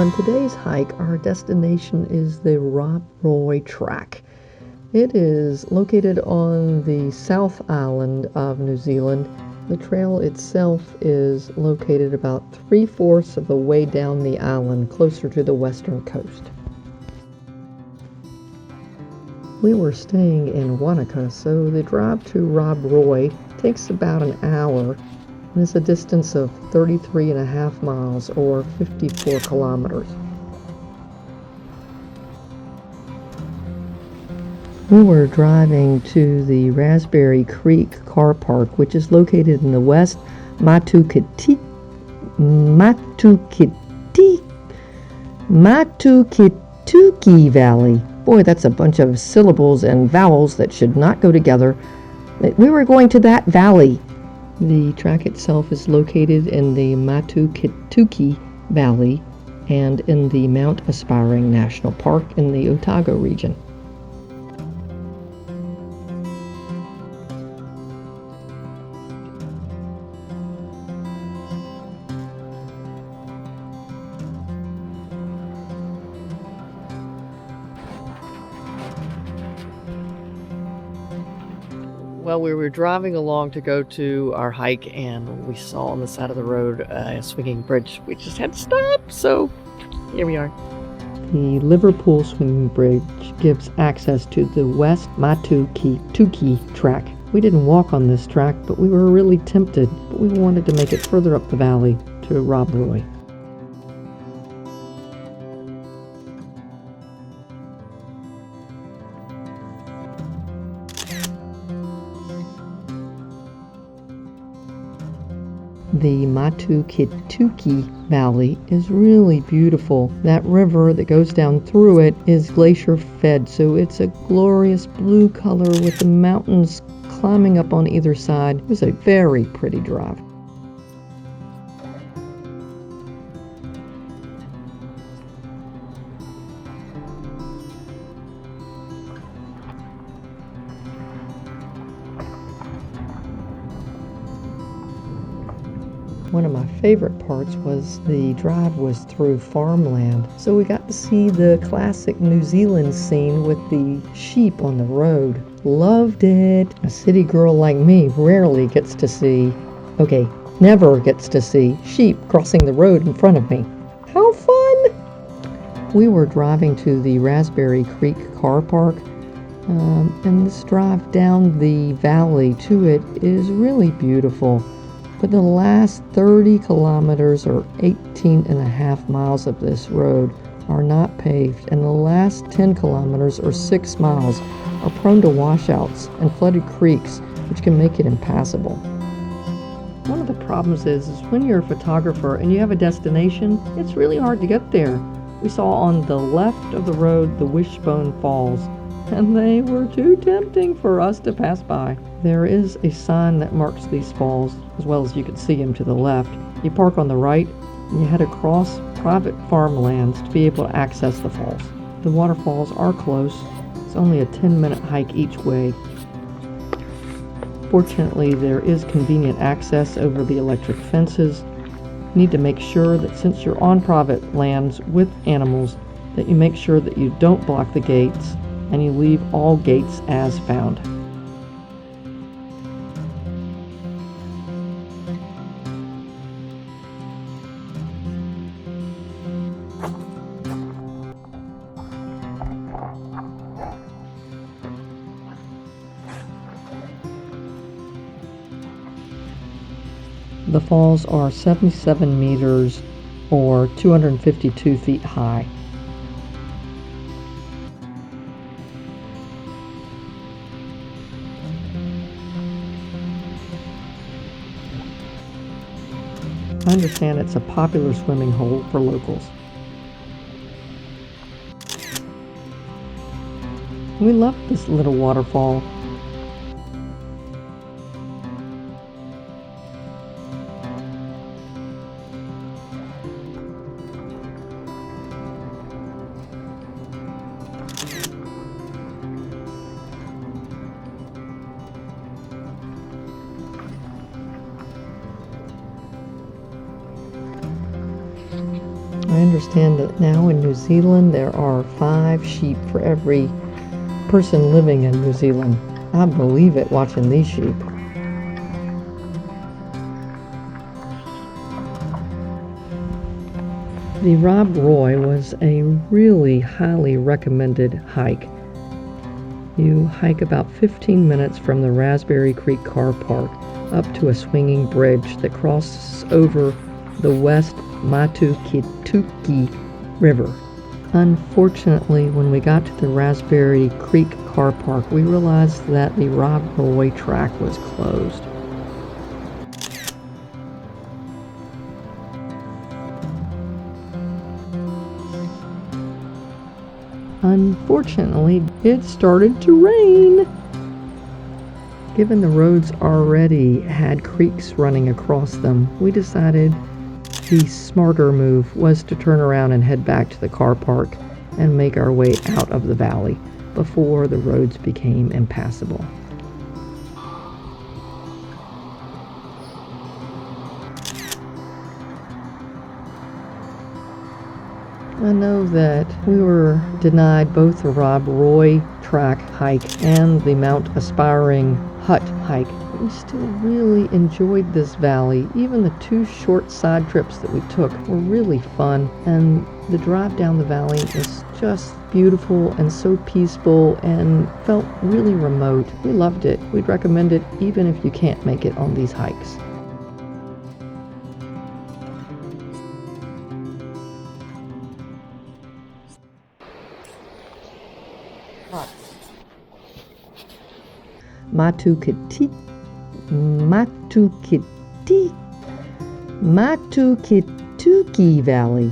On today's hike, our destination is the Rob Roy Track. It is located on the South Island of New Zealand. The trail itself is located about 3/4 of the way down the island, closer to the western coast. We were staying in Wanaka, so the drive to Rob Roy takes about an hour, and it's a distance of 33.5 miles or 54 kilometers. We were driving to the Raspberry Creek Car Park, which is located in the west Matukituki Valley. Boy, that's a bunch of syllables and vowels that should not go together. We were going to that valley. The track itself is located in the Matukituki Valley and in the Mount Aspiring National Park in the Otago region. Well, we were driving along to go to our hike, and we saw on the side of the road a swinging bridge. We just had to stop, so here we are. The Liverpool Swinging Bridge gives access to the West Matukituki track. We didn't walk on this track, but we were really tempted. But we wanted to make it further up the valley to Rob Roy. The Matukituki Valley is really beautiful. That river that goes down through it is glacier fed, so it's a glorious blue color with the mountains climbing up on either side. It was a very pretty drive. One of my favorite parts was the drive was through farmland, so we got to see the classic New Zealand scene with the sheep on the road. Loved it. A city girl like me never gets to see sheep crossing the road in front of me. How fun! We were driving to the Raspberry Creek Car Park, and this drive down the valley to it is really beautiful. But the last 30 kilometers or 18.5 miles of this road are not paved, and the last 10 kilometers or 6 miles are prone to washouts and flooded creeks, which can make it impassable. One of the problems is when you're a photographer and you have a destination, it's really hard to get there. We saw on the left of the road the Wishbone Falls, and they were too tempting for us to pass by. There is a sign that marks these falls, as well as you can see them to the left. You park on the right, and you head across private farmlands to be able to access the falls. The waterfalls are close. It's only a 10-minute hike each way. Fortunately, there is convenient access over the electric fences. You need to make sure that since you're on private lands with animals, that you make sure that you don't block the gates and you leave all gates as found. The falls are 77 meters or 252 feet high. I understand it's a popular swimming hole for locals. We love this little waterfall. I understand that now in New Zealand there are 5 sheep for every person living in New Zealand. I believe it watching these sheep. The Rob Roy was a really highly recommended hike. You hike about 15 minutes from the Raspberry Creek Car Park up to a swinging bridge that crosses over the West Matukituki River. Unfortunately, when we got to the Raspberry Creek Car Park, we realized that the Rob Roy track was closed. Unfortunately, it started to rain. Given the roads already had creeks running across them, we decided the smarter move was to turn around and head back to the car park and make our way out of the valley before the roads became impassable. I know that we were denied both the Rob Roy track hike and the Mount Aspiring Hut hike. We still really enjoyed this valley. Even the 2 short side trips that we took were really fun, and the drive down the valley was just beautiful and so peaceful and felt really remote. We loved it. We'd recommend it even if you can't make it on these hikes. Matukituki Valley.